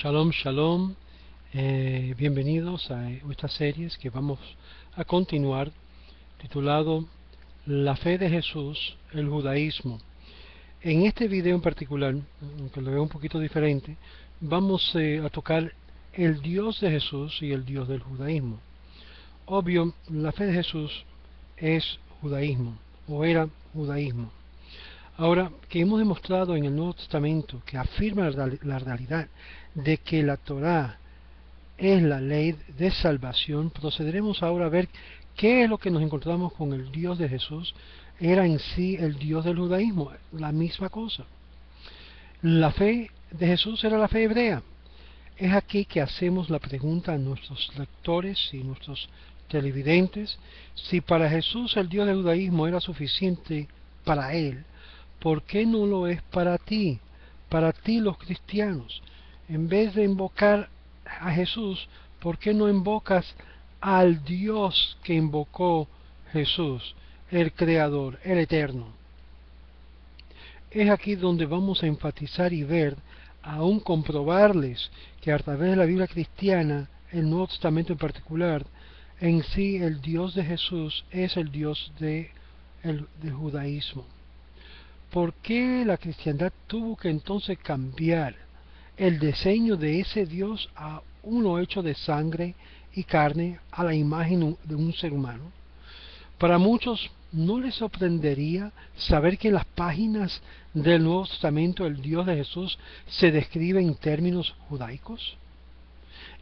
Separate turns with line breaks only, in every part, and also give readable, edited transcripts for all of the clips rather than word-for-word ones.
Shalom, shalom. Bienvenidos a estas series que vamos a continuar, titulado La fe de Jesús, el judaísmo. En este video en particular, aunque lo veo un poquito diferente, vamos a tocar el Dios de Jesús y el Dios del judaísmo. Obvio, la fe de Jesús es judaísmo, o era judaísmo. Ahora, que hemos demostrado en el Nuevo Testamento que afirma la realidad de que la Torá es la ley de salvación, procederemos ahora a ver qué es lo que nos encontramos con el Dios de Jesús. Era en sí el Dios del judaísmo, la misma cosa. La fe de Jesús era la fe hebrea. Es aquí que hacemos la pregunta a nuestros lectores y nuestros televidentes: si para Jesús el Dios del judaísmo era suficiente para él, ¿por qué no lo es para ti los cristianos? En vez de invocar a Jesús, ¿por qué no invocas al Dios que invocó Jesús, el Creador, el Eterno? Es aquí donde vamos a enfatizar y ver, aún comprobarles, que a través de la Biblia cristiana, el Nuevo Testamento en particular, en sí el Dios de Jesús es el Dios del judaísmo. ¿Por qué la cristiandad tuvo que entonces cambiar el diseño de ese Dios a uno hecho de sangre y carne, a la imagen de un ser humano? Para muchos no les sorprendería saber que en las páginas del Nuevo Testamento el Dios de Jesús se describe en términos judaicos.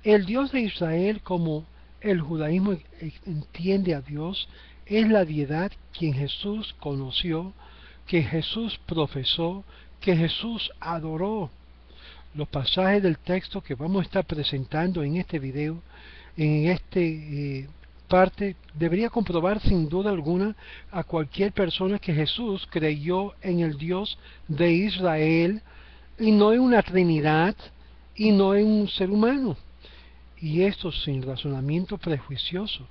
El Dios de Israel, como el judaísmo entiende a Dios, es la deidad quien Jesús conoció, que Jesús profesó, que Jesús adoró. Los pasajes del texto que vamos a estar presentando en este video, en este parte, debería comprobar sin duda alguna a cualquier persona que Jesús creyó en el Dios de Israel y no en una Trinidad y no en un ser humano, y esto sin razonamiento prejuicioso.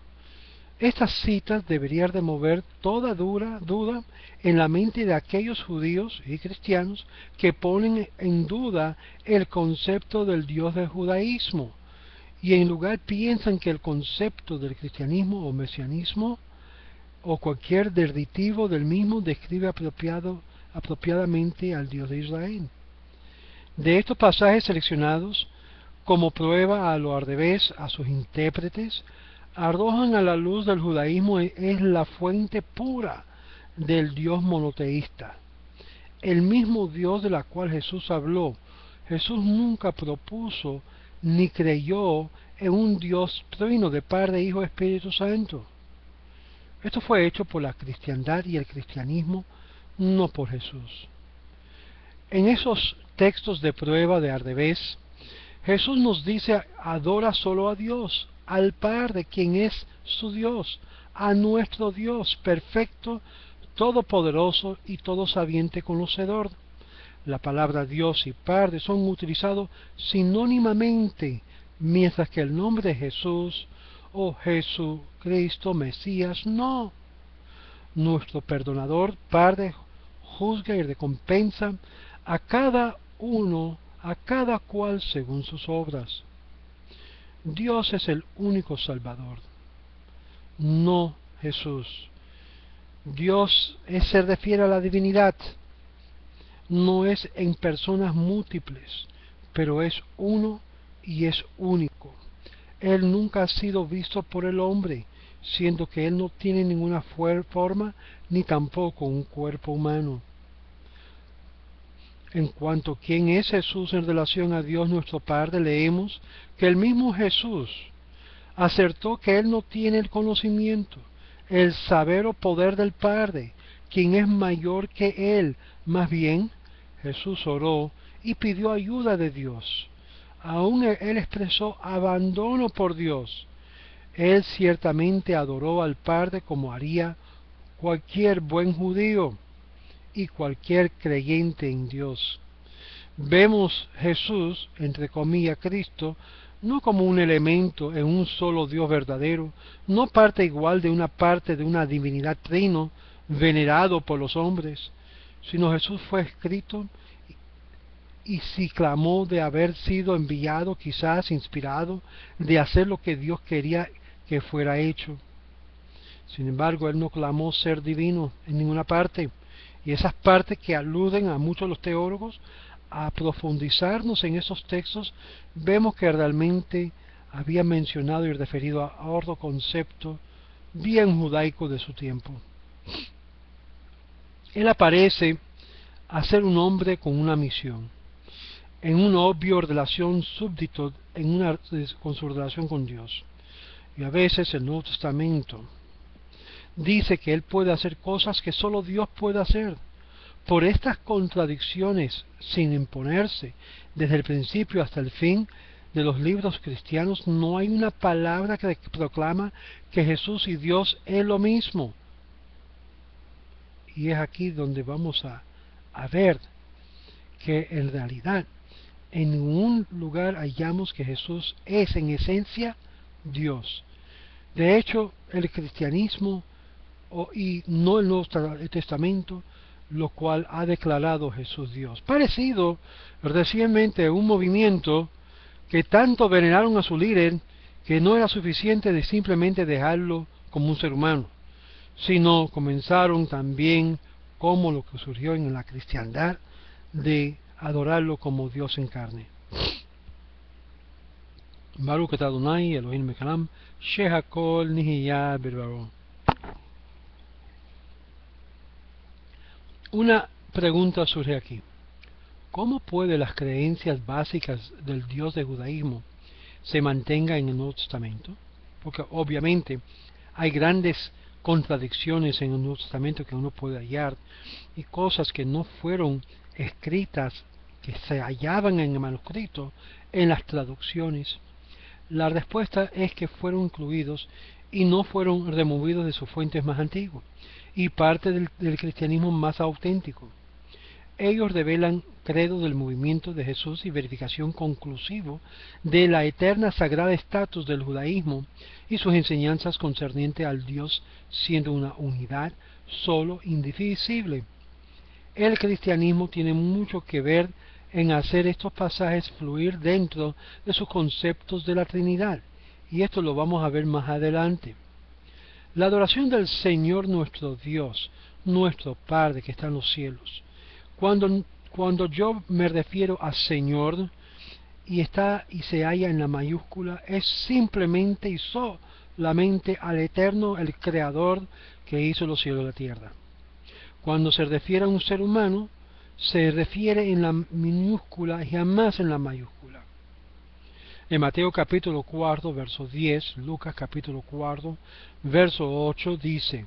Estas citas deberían remover toda duda en la mente de aquellos judíos y cristianos que ponen en duda el concepto del Dios del judaísmo, y en lugar piensan que el concepto del cristianismo o mesianismo o cualquier derivativo del mismo describe apropiadamente al Dios de Israel. De estos pasajes seleccionados como prueba a lo revés a sus intérpretes, arrojan a la luz del judaísmo es la fuente pura del Dios monoteísta, el mismo Dios de la cual Jesús habló. Jesús nunca propuso ni creyó en un Dios trino de Padre, Hijo y Espíritu Santo. Esto fue hecho por la cristiandad y el cristianismo, no por Jesús. En esos textos de prueba de revés, Jesús nos dice: adora solo a Dios, al Padre, quien es su Dios, a nuestro Dios perfecto, todopoderoso y todosabiente conocedor. La palabra Dios y Padre son utilizados sinónimamente, mientras que el nombre de Jesús o Jesucristo Mesías no. Nuestro perdonador Padre juzga y recompensa a cada cual según sus obras. Dios es el único Salvador, no Jesús. Dios se refiere a la divinidad, no es en personas múltiples, pero es uno y es único. Él nunca ha sido visto por el hombre, siendo que Él no tiene ninguna forma ni tampoco un cuerpo humano. En cuanto a quién es Jesús en relación a Dios nuestro Padre, leemos que el mismo Jesús acertó que Él no tiene el conocimiento, el saber o poder del Padre, quien es mayor que Él. Más bien, Jesús oró y pidió ayuda de Dios. Aún Él expresó abandono por Dios. Él ciertamente adoró al Padre como haría cualquier buen judío y cualquier creyente en Dios. Vemos Jesús, entre comillas Cristo, no como un elemento en un solo Dios verdadero, no parte igual de una divinidad trino, venerado por los hombres, sino Jesús fue escrito y si clamó de haber sido enviado, quizás inspirado, de hacer lo que Dios quería que fuera hecho. Sin embargo, él no clamó ser divino en ninguna parte. Y esas partes que aluden a muchos de los teólogos a profundizarnos en esos textos, vemos que realmente había mencionado y referido a otro concepto bien judaico de su tiempo. Él aparece a ser un hombre con una misión, en una obvia relación súbdito con su relación con Dios. Y a veces el Nuevo Testamento dice que él puede hacer cosas que solo Dios puede hacer. Por estas contradicciones, sin imponerse, desde el principio hasta el fin de los libros cristianos, no hay una palabra que proclama que Jesús y Dios es lo mismo. Y es aquí donde vamos a ver que en realidad en ningún lugar hallamos que Jesús es en esencia Dios. De hecho, el cristianismo y no el Nuevo Testamento, lo cual ha declarado Jesús Dios. Parecido recientemente a un movimiento que tanto veneraron a su líder que no era suficiente de simplemente dejarlo como un ser humano, sino comenzaron también, como lo que surgió en la cristiandad, de adorarlo como Dios en carne. Baruch atah Adonai Elohim Mekalam Shehakol Nihiyah Bidbaro. Una pregunta surge aquí. ¿Cómo pueden las creencias básicas del Dios del judaísmo se mantengan en el Nuevo Testamento? Porque obviamente hay grandes contradicciones en el Nuevo Testamento que uno puede hallar y cosas que no fueron escritas, que se hallaban en el manuscrito, en las traducciones. La respuesta es que fueron incluidos y no fueron removidos de sus fuentes más antiguas y parte del cristianismo más auténtico. Ellos revelan credo del movimiento de Jesús y verificación conclusivo de la eterna sagrada estatus del judaísmo y sus enseñanzas concernientes al Dios siendo una unidad solo indivisible. El cristianismo tiene mucho que ver en hacer estos pasajes fluir dentro de sus conceptos de la Trinidad, y esto lo vamos a ver más adelante. La adoración del Señor nuestro Dios, nuestro Padre que está en los cielos. Cuando yo me refiero a Señor y se halla en la mayúscula, es simplemente y solamente al Eterno, el Creador que hizo los cielos y la tierra. Cuando se refiere a un ser humano, se refiere en la minúscula y jamás en la mayúscula. En Mateo capítulo 4, verso 10, Lucas capítulo 4, verso 8 dice: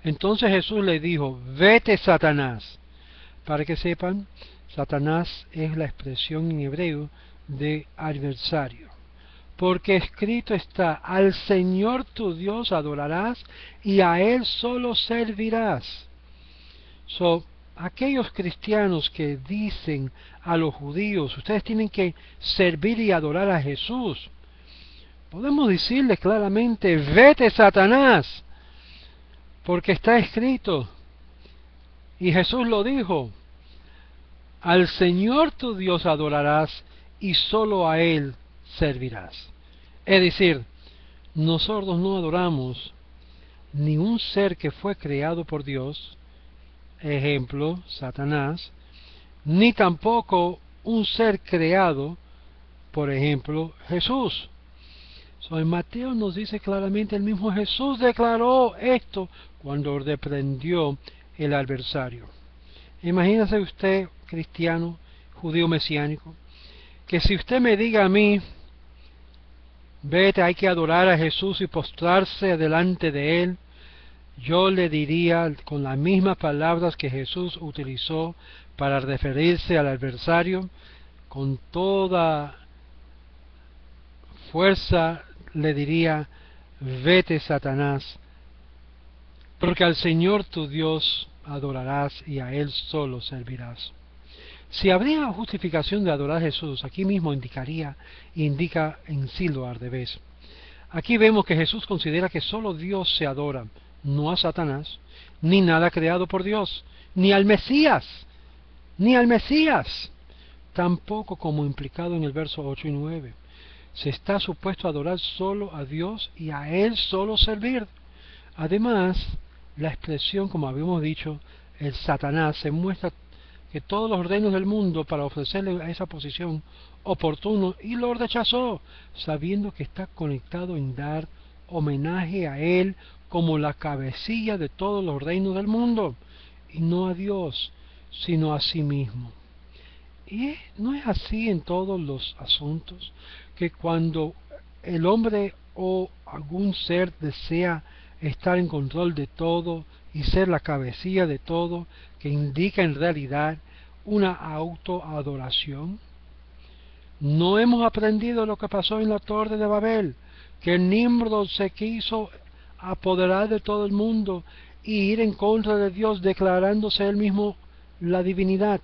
Entonces Jesús le dijo: Vete, Satanás. Para que sepan, Satanás es la expresión en hebreo de adversario. Porque escrito está: Al Señor tu Dios adorarás y a Él solo servirás. Aquellos cristianos que dicen a los judíos: ustedes tienen que servir y adorar a Jesús, podemos decirle claramente: vete, Satanás, porque está escrito, y Jesús lo dijo: al Señor tu Dios adorarás y solo a Él servirás. Es decir, nosotros no adoramos ni un ser que fue creado por Dios, ejemplo, Satanás, ni tampoco un ser creado, por ejemplo, Jesús. En Mateo nos dice claramente, el mismo Jesús declaró esto cuando reprendió el adversario. Imagínese usted, cristiano, judío mesiánico, que si usted me diga a mí: vete, hay que adorar a Jesús y postrarse delante de Él, yo le diría con las mismas palabras que Jesús utilizó para referirse al adversario, con toda fuerza le diría: vete, Satanás, porque al Señor tu Dios adorarás y a Él solo servirás. Si habría justificación de adorar a Jesús, aquí mismo indica en sí lo al revés. Aquí vemos que Jesús considera que solo Dios se adora, no a Satanás, ni nada creado por Dios, ni al Mesías, tampoco como implicado en el verso 8 y 9. Se está supuesto a adorar solo a Dios y a Él solo servir. Además, la expresión, como habíamos dicho, el Satanás, se muestra que todos los reinos del mundo para ofrecerle a esa posición oportuno y lo rechazó, sabiendo que está conectado en dar homenaje a Él como la cabecilla de todos los reinos del mundo, y no a Dios, sino a sí mismo. Y no es así en todos los asuntos, que cuando el hombre o algún ser desea estar en control de todo y ser la cabecilla de todo, que indica en realidad una autoadoración. No hemos aprendido lo que pasó en la Torre de Babel, que Nimrod se quiso apoderar de todo el mundo y ir en contra de Dios, declarándose él mismo la divinidad.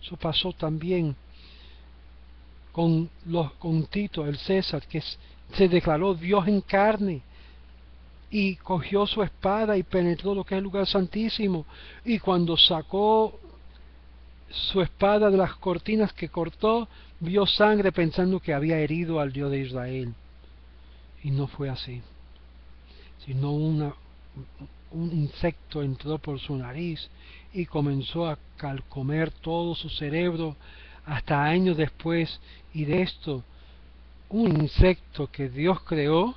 Eso pasó también con Tito, el César, que se declaró Dios en carne y cogió su espada y penetró lo que es el lugar santísimo, y cuando sacó su espada de las cortinas que cortó, vio sangre pensando que había herido al Dios de Israel, y no fue así, sino un insecto entró por su nariz y comenzó a calcomer todo su cerebro hasta años después, y de esto, un insecto que Dios creó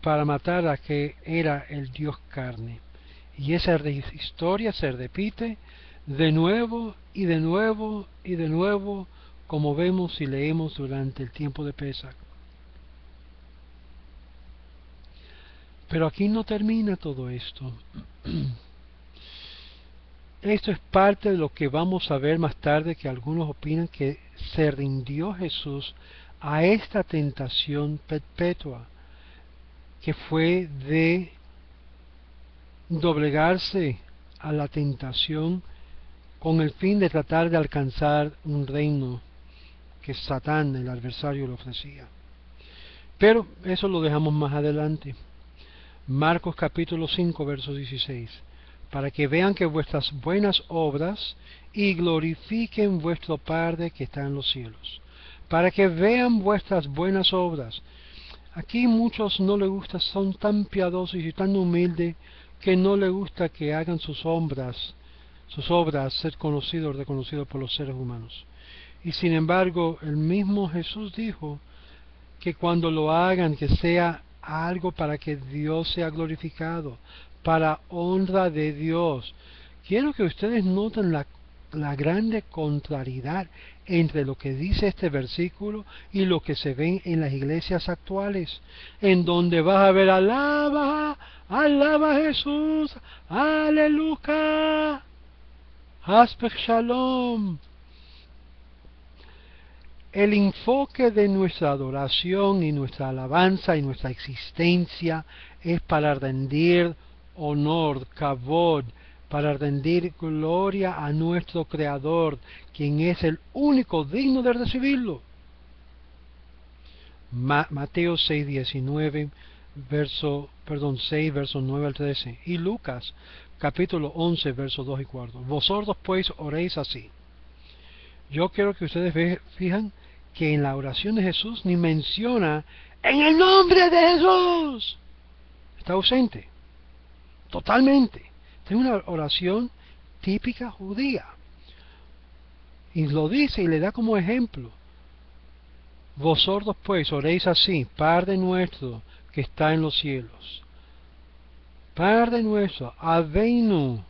para matar a que era el Dios carne. Y esa historia se repite de nuevo y de nuevo y de nuevo, como vemos y leemos durante el tiempo de Pesaj. Pero aquí no termina todo esto. Esto es parte de lo que vamos a ver más tarde, que algunos opinan que se rindió Jesús a esta tentación perpetua, que fue de doblegarse a la tentación con el fin de tratar de alcanzar un reino que Satán, el adversario, le ofrecía. Pero eso lo dejamos más adelante. Marcos capítulo 5, verso 16. Para que vean que vuestras buenas obras y glorifiquen vuestro Padre que está en los cielos. Para que vean vuestras buenas obras. Aquí muchos no les gusta, son tan piadosos y tan humildes que no les gusta que hagan sus obras ser conocidos o reconocidos por los seres humanos. Y sin embargo, el mismo Jesús dijo que cuando lo hagan, que sea algo para que Dios sea glorificado, para honra de Dios. Quiero que ustedes noten la grande contrariedad entre lo que dice este versículo y lo que se ven en las iglesias actuales, en donde vas a ver alaba, alaba a Jesús, aleluya, Haspech Shalom. El enfoque de nuestra adoración y nuestra alabanza y nuestra existencia es para rendir honor, kavod, para rendir gloria a nuestro Creador, quien es el único digno de recibirlo. Mateo 6:19, 6, versos 9 al 13, y Lucas, capítulo 11, versos 2 y 4. Vosotros pues oréis así. Yo quiero que ustedes fijan que en la oración de Jesús ni menciona en el nombre de Jesús. Está ausente, totalmente. Es una oración típica judía. Y lo dice y le da como ejemplo. Vosotros pues oréis así: Padre nuestro que está en los cielos. Padre nuestro, Aveinu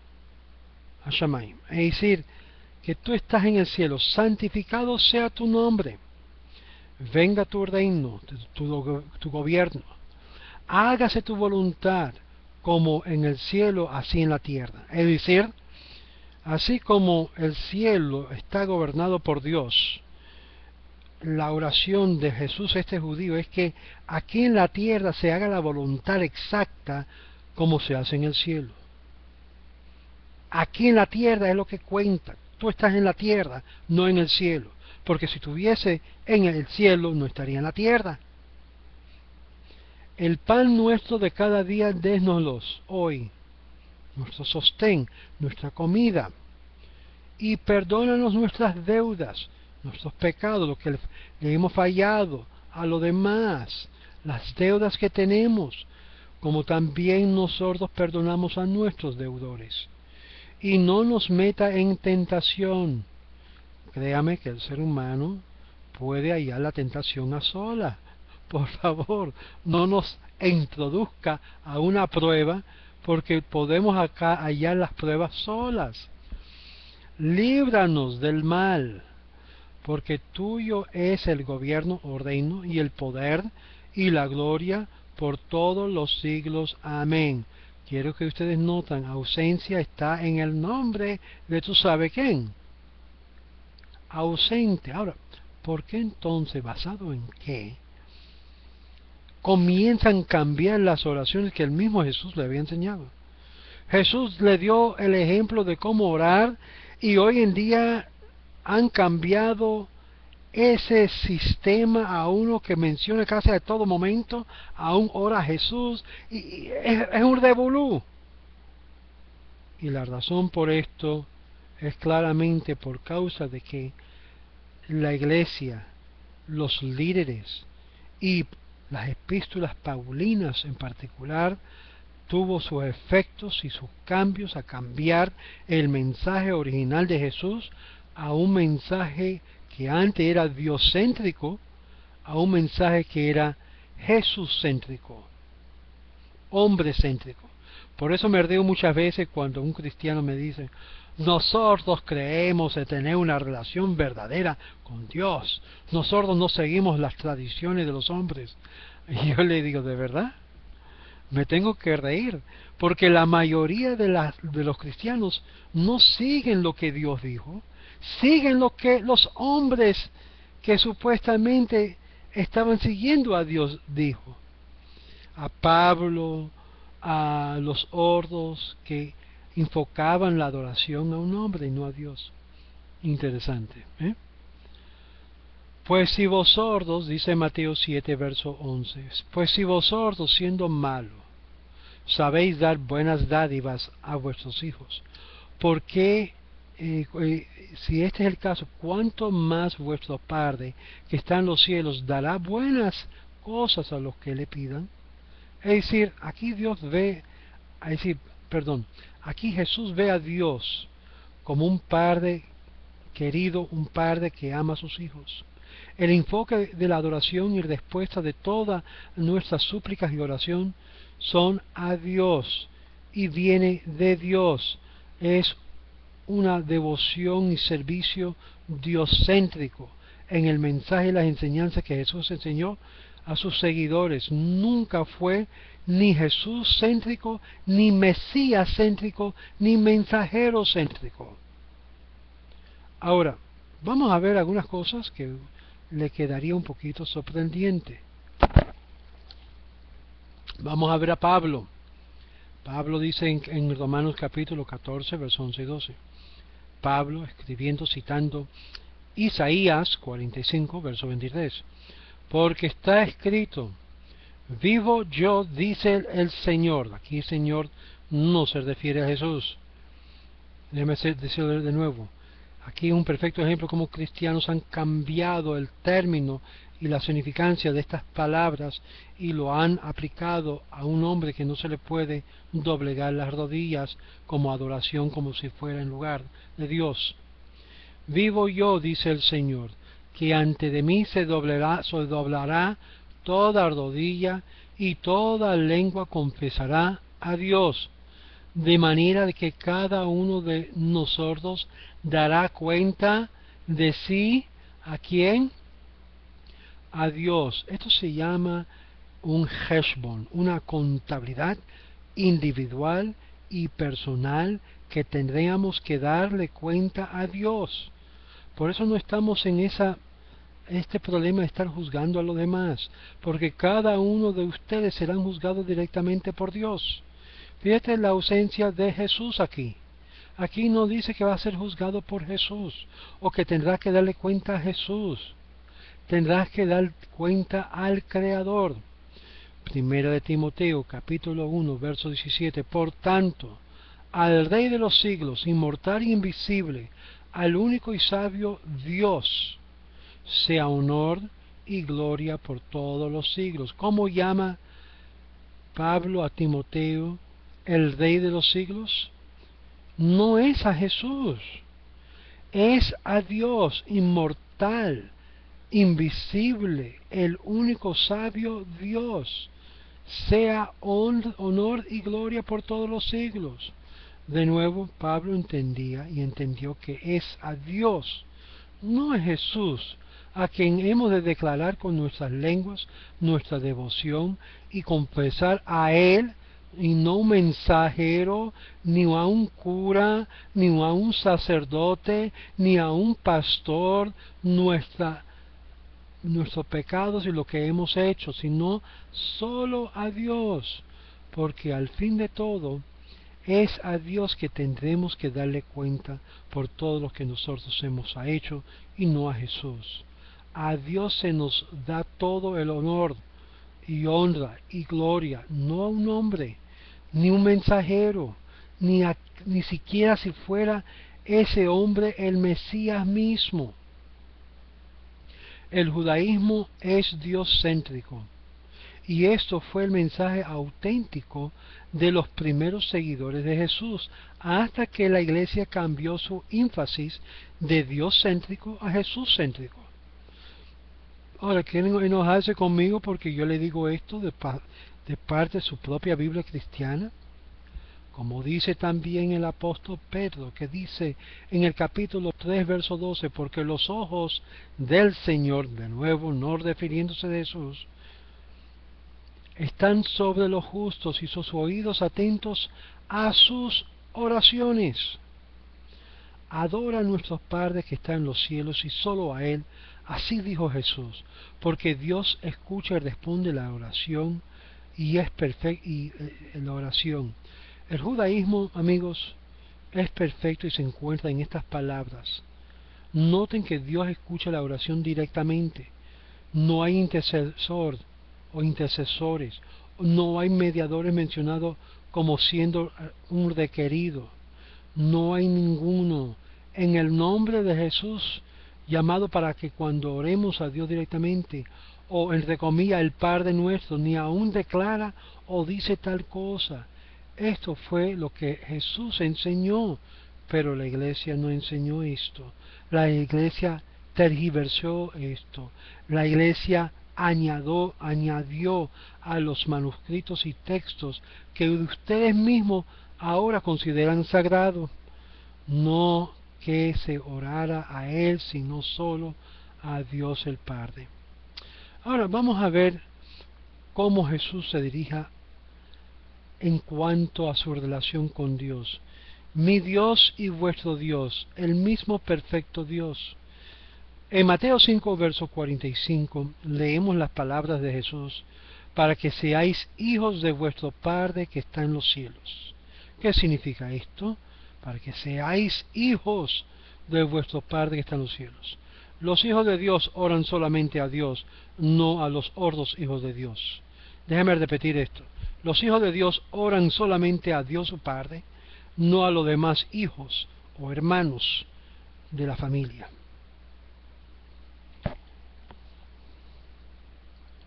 Hashamayim. Es decir, que tú estás en el cielo, santificado sea tu nombre. Venga tu reino, tu gobierno. Hágase tu voluntad, como en el cielo, así en la tierra. Es decir, así como el cielo está gobernado por Dios, la oración de Jesús este judío es que aquí en la tierra se haga la voluntad exacta como se hace en el cielo. Aquí en la tierra es lo que cuenta. Tú estás en la tierra, no en el cielo. Porque si estuviese en el cielo, no estaría en la tierra. El pan nuestro de cada día, dénoslos hoy. Nuestro sostén, nuestra comida. Y perdónanos nuestras deudas, nuestros pecados, lo que le hemos fallado a los demás, las deudas que tenemos, como también nosotros perdonamos a nuestros deudores. Y no nos meta en tentación. Créame que el ser humano puede hallar la tentación a sola. Por favor, no nos introduzca a una prueba, porque podemos acá hallar las pruebas solas. Líbranos del mal, porque tuyo es el gobierno, o reino, y el poder, y la gloria, por todos los siglos. Amén. Quiero que ustedes noten, ausencia está en el nombre de tú sabes quién. Ausente. Ahora, ¿por qué entonces, basado en qué, comienzan a cambiar las oraciones que el mismo Jesús le había enseñado? Jesús le dio el ejemplo de cómo orar, y hoy en día han cambiado ese sistema a uno que menciona casi a todo momento, aún ora Jesús, y es un revolú. Y la razón por esto es claramente por causa de que la iglesia, los líderes y las epístolas paulinas en particular, tuvo sus efectos y sus cambios a cambiar el mensaje original de Jesús a un mensaje que antes era diocéntrico, a un mensaje que era Jesús-céntrico, hombre-céntrico. Por eso me río muchas veces cuando un cristiano me dice: nosotros creemos en tener una relación verdadera con Dios, nosotros no seguimos las tradiciones de los hombres. Y yo le digo: ¿de verdad? Me tengo que reír, porque la mayoría de los cristianos no siguen lo que Dios dijo, siguen lo que los hombres que supuestamente estaban siguiendo a Dios dijo. A Pablo, a los ordos que enfocaban la adoración a un hombre y no a Dios. Interesante, ¿eh? Pues si vosotros, dice Mateo 7, verso 11, pues si vosotros, siendo malos, sabéis dar buenas dádivas a vuestros hijos, ¿por qué, si este es el caso, cuánto más vuestro Padre que está en los cielos dará buenas cosas a los que le pidan? Es decir, aquí aquí Jesús ve a Dios como un Padre querido, un Padre que ama a sus hijos. El enfoque de la adoración y respuesta de todas nuestras súplicas y oración son a Dios y viene de Dios. Es una devoción y servicio diocéntrico en el mensaje y las enseñanzas que Jesús enseñó a sus seguidores. Nunca fue ni Jesús céntrico, ni Mesías céntrico, ni mensajero céntrico. Ahora, vamos a ver algunas cosas que le quedaría un poquito sorprendente. Vamos a ver a Pablo. Pablo dice en Romanos capítulo 14, versos 11 y 12. Pablo, escribiendo, citando Isaías 45, verso 23. Porque está escrito: vivo yo, dice el Señor. Aquí el Señor no se refiere a Jesús. Déjeme decirlo de nuevo. Aquí es un perfecto ejemplo cómo cristianos han cambiado el término y la significancia de estas palabras y lo han aplicado a un hombre que no se le puede doblegar las rodillas como adoración, como si fuera en lugar de Dios. Vivo yo, dice el Señor, que ante de mí se doblará toda rodilla y toda lengua confesará a Dios, de manera de que cada uno de nosotros dará cuenta de sí. ¿A quién? A Dios. Esto se llama un heshbon, una contabilidad individual y personal que tendríamos que darle cuenta a Dios. Por eso no estamos en este problema de estar juzgando a los demás, porque cada uno de ustedes serán juzgados directamente por Dios. Fíjate la ausencia de Jesús aquí. Aquí no dice que va a ser juzgado por Jesús, o que tendrá que darle cuenta a Jesús. Tendrás que dar cuenta al Creador. Primera de Timoteo, capítulo 1, verso 17. Por tanto, al Rey de los siglos, inmortal e invisible, al único y sabio Dios, sea honor y gloria por todos los siglos. ¿Cómo llama Pablo a Timoteo el Rey de los siglos? No es a Jesús, es a Dios inmortal, invisible, el único sabio Dios. Sea honor y gloria por todos los siglos. De nuevo, Pablo entendía y entendió que es a Dios, no es Jesús, a quien hemos de declarar con nuestras lenguas nuestra devoción y confesar a Él, y no un mensajero, ni a un cura, ni a un sacerdote, ni a un pastor, nuestros pecados y lo que hemos hecho, sino solo a Dios, porque al fin de todo es a Dios que tendremos que darle cuenta por todo lo que nosotros hemos hecho y no a Jesús. A Dios se nos da todo el honor y honra y gloria, no a un hombre, ni un mensajero, ni siquiera si fuera ese hombre el Mesías mismo. El judaísmo es dios-céntrico, y esto fue el mensaje auténtico de los primeros seguidores de Jesús, hasta que la iglesia cambió su énfasis de dios-céntrico a Jesús-céntrico. Ahora, ¿quieren enojarse conmigo porque yo le digo esto de parte de su propia Biblia cristiana? Como dice también el apóstol Pedro, que dice en el capítulo 3, verso 12, porque los ojos del Señor, de nuevo, no refiriéndose a Jesús, están sobre los justos y sus oídos atentos a sus oraciones. Adora a nuestro Padre que está en los cielos y solo a Él. Así dijo Jesús, porque Dios escucha y responde la oración y es perfecto la oración. El judaísmo, amigos, es perfecto y se encuentra en estas palabras. Noten que Dios escucha la oración directamente. No hay intercesor o intercesores. No hay mediadores mencionados como siendo un requerido. No hay ninguno. En el nombre de Jesús, llamado para que cuando oremos a Dios directamente, o entre comillas el Padre nuestro, ni aún declara o dice tal cosa. Esto fue lo que Jesús enseñó, pero la iglesia no enseñó esto. La iglesia tergiversó esto. La iglesia añadió a los manuscritos y textos que ustedes mismos ahora consideran sagrados. No que se orara a Él, sino solo a Dios el Padre. Ahora vamos a ver cómo Jesús se dirija en cuanto a su relación con Dios. Mi Dios y vuestro Dios, el mismo perfecto Dios. En Mateo 5, verso 45, leemos las palabras de Jesús, para que seáis hijos de vuestro Padre que está en los cielos. ¿Qué significa esto? Para que seáis hijos de vuestro Padre que está en los cielos. Los hijos de Dios oran solamente a Dios, no a los otros hijos de Dios. Déjame repetir esto. Los hijos de Dios oran solamente a Dios su Padre, no a los demás hijos o hermanos de la familia.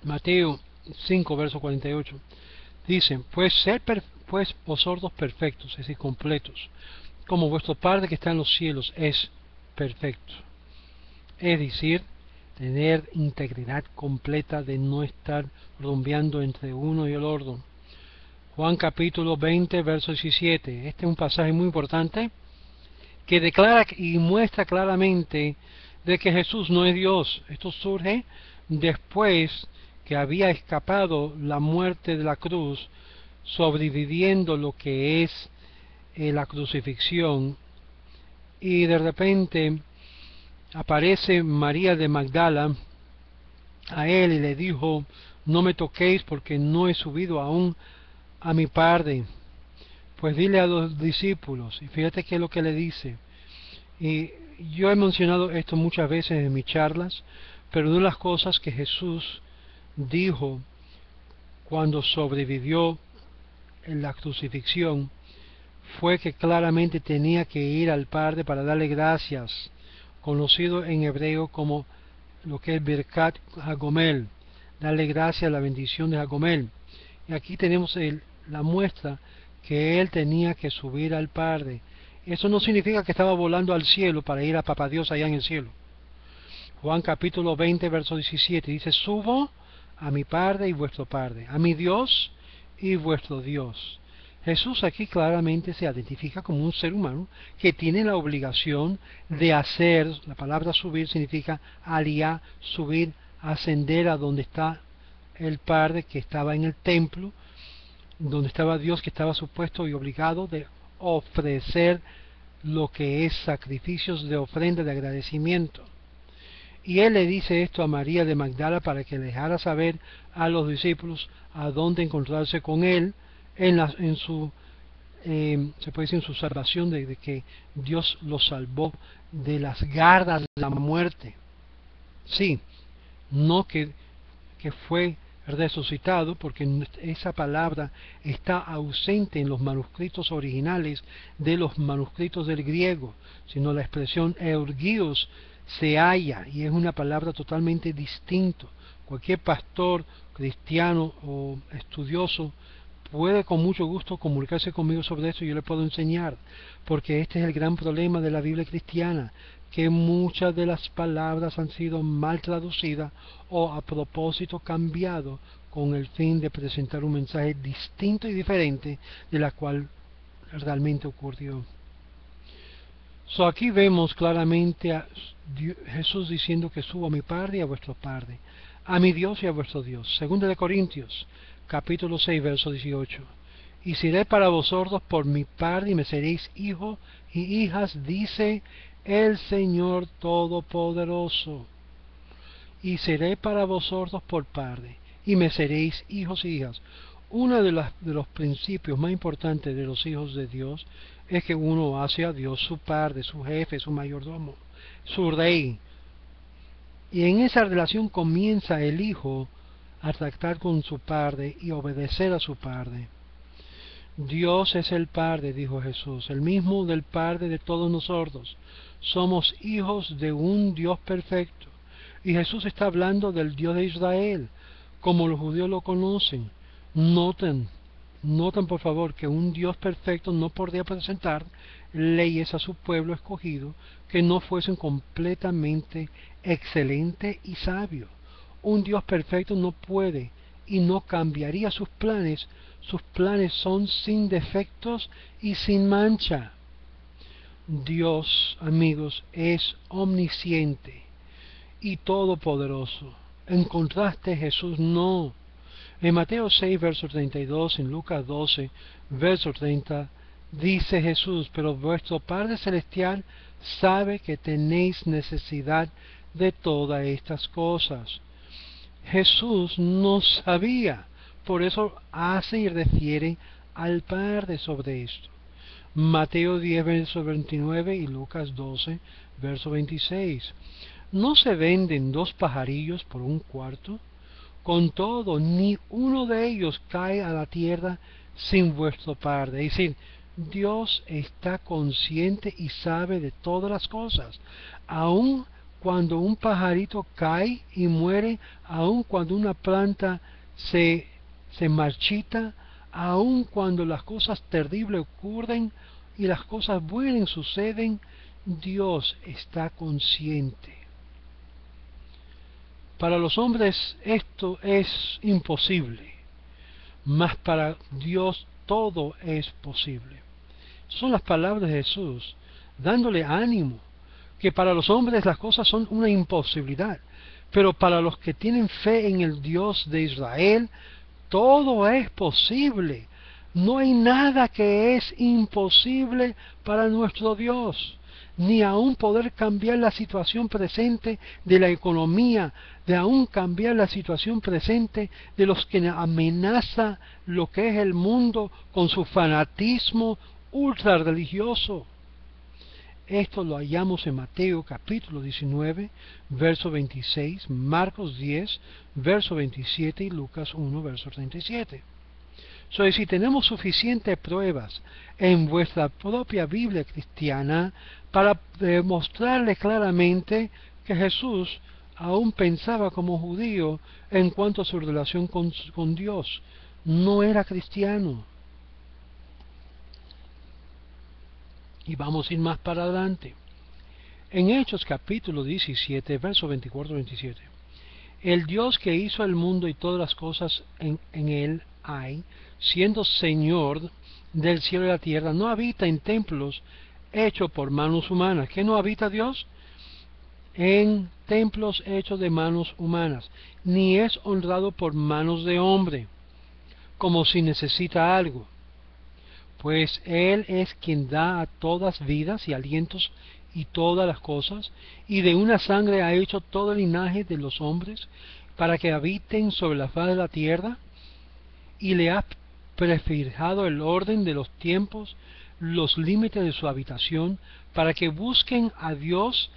Mateo 5, verso 48, dice, pues vosotros perfectos, es decir, completos, como vuestro Padre que está en los cielos es perfecto. Es decir, tener integridad completa de no estar rumbeando entre uno y el otro. Juan capítulo 20, verso 17. Este es un pasaje muy importante que declara y muestra claramente de que Jesús no es Dios. Esto surge después que había escapado la muerte de la cruz, sobreviviendo lo que es la crucifixión, y de repente aparece María de Magdala a él y le dijo, no me toquéis porque no he subido aún a mi Padre, pues dile a los discípulos. Y fíjate qué es lo que le dice. Y yo he mencionado esto muchas veces en mis charlas, pero una de las cosas que Jesús dijo cuando sobrevivió en la crucifixión fue que claramente tenía que ir al Padre para darle gracias, conocido en hebreo como lo que es Birkat Hagomel, darle gracias a la bendición de Hagomel. Y aquí tenemos la muestra que él tenía que subir al Padre. Eso no significa que estaba volando al cielo para ir a Papá Dios allá en el cielo. Juan capítulo 20, verso 17 dice: subo a mi Padre y vuestro Padre, a mi Dios y vuestro Dios. Jesús aquí claramente se identifica como un ser humano que tiene la obligación de hacer, la palabra subir significa aliyah, subir, ascender a donde está el Padre que estaba en el templo, donde estaba Dios que estaba supuesto y obligado de ofrecer lo que es sacrificios de ofrenda de agradecimiento. Y él le dice esto a María de Magdala para que le dejara saber a los discípulos a dónde encontrarse con él en su se puede decir en su salvación, de que Dios los salvó de las garras de la muerte. Sí, no que fue resucitado, porque esa palabra está ausente en los manuscritos originales de los manuscritos del griego, sino la expresión eurgios se halla, y es una palabra totalmente distinta. Cualquier pastor cristiano o estudioso puede con mucho gusto comunicarse conmigo sobre esto y yo le puedo enseñar, porque este es el gran problema de la Biblia cristiana, que muchas de las palabras han sido mal traducidas o a propósito cambiado con el fin de presentar un mensaje distinto y diferente de la cual realmente ocurrió. Aquí vemos claramente a Jesús diciendo que subo a mi Padre y a vuestro Padre, a mi Dios y a vuestro Dios. Segunda de Corintios, capítulo 6, verso 18. Y seré para vosotros por mi Padre y me seréis hijos y hijas, dice el Señor Todopoderoso. Y seré para vosotros por Padre y me seréis hijos y hijas. Uno de los principios más importantes de los hijos de Dios es que uno hace a Dios su Padre, su jefe, su mayordomo, su rey. Y en esa relación comienza el hijo a tratar con su Padre y obedecer a su Padre. Dios es el Padre, dijo Jesús, el mismo del Padre de todos nosotros. Somos hijos de un Dios perfecto. Y Jesús está hablando del Dios de Israel, como los judíos lo conocen. Noten por favor que un Dios perfecto no podría presentar leyes a su pueblo escogido que no fuesen completamente excelentes y sabios. Un Dios perfecto no puede y no cambiaría sus planes. Sus planes son sin defectos y sin mancha. Dios, amigos, es omnisciente y todopoderoso. En contraste, Jesús no. En Mateo 6, verso 32, en Lucas 12, verso 30, dice Jesús: pero vuestro Padre Celestial sabe que tenéis necesidad de todas estas cosas. Jesús no sabía, por eso hace y refiere al Padre sobre esto. Mateo 10, verso 29 y Lucas 12, verso 26. ¿No se venden 2 pajarillos por 1 cuarto? Con todo, ni uno de ellos cae a la tierra sin vuestro Padre. Es decir, Dios está consciente y sabe de todas las cosas. Aun cuando un pajarito cae y muere, aun cuando una planta se marchita, aun cuando las cosas terribles ocurren y las cosas buenas suceden, Dios está consciente. Para los hombres esto es imposible, mas para Dios todo es posible. Son las palabras de Jesús, dándole ánimo, que para los hombres las cosas son una imposibilidad, pero para los que tienen fe en el Dios de Israel, todo es posible. No hay nada que es imposible para nuestro Dios, ni aún poder cambiar la situación presente de la economía, de aún cambiar la situación presente de los que amenaza lo que es el mundo con su fanatismo ultra religioso. Esto lo hallamos en Mateo capítulo 19, verso 26, Marcos 10, verso 27 y Lucas 1, verso 37. Si tenemos suficientes pruebas en vuestra propia Biblia cristiana para demostrarles claramente que Jesús aún pensaba como judío en cuanto a su relación con Dios. No era cristiano. Y vamos a ir más para adelante. En Hechos capítulo 17, versos 24-27. El Dios que hizo el mundo y todas las cosas en él hay, siendo Señor del cielo y la tierra, no habita en templos hechos por manos humanas. ¿Qué no habita Dios? En templos hechos de manos humanas, ni es honrado por manos de hombre, como si necesita algo, pues Él es quien da a todas vidas y alientos y todas las cosas, y de una sangre ha hecho todo el linaje de los hombres, para que habiten sobre la faz de la tierra, y le ha prefijado el orden de los tiempos, los límites de su habitación, para que busquen a Dios,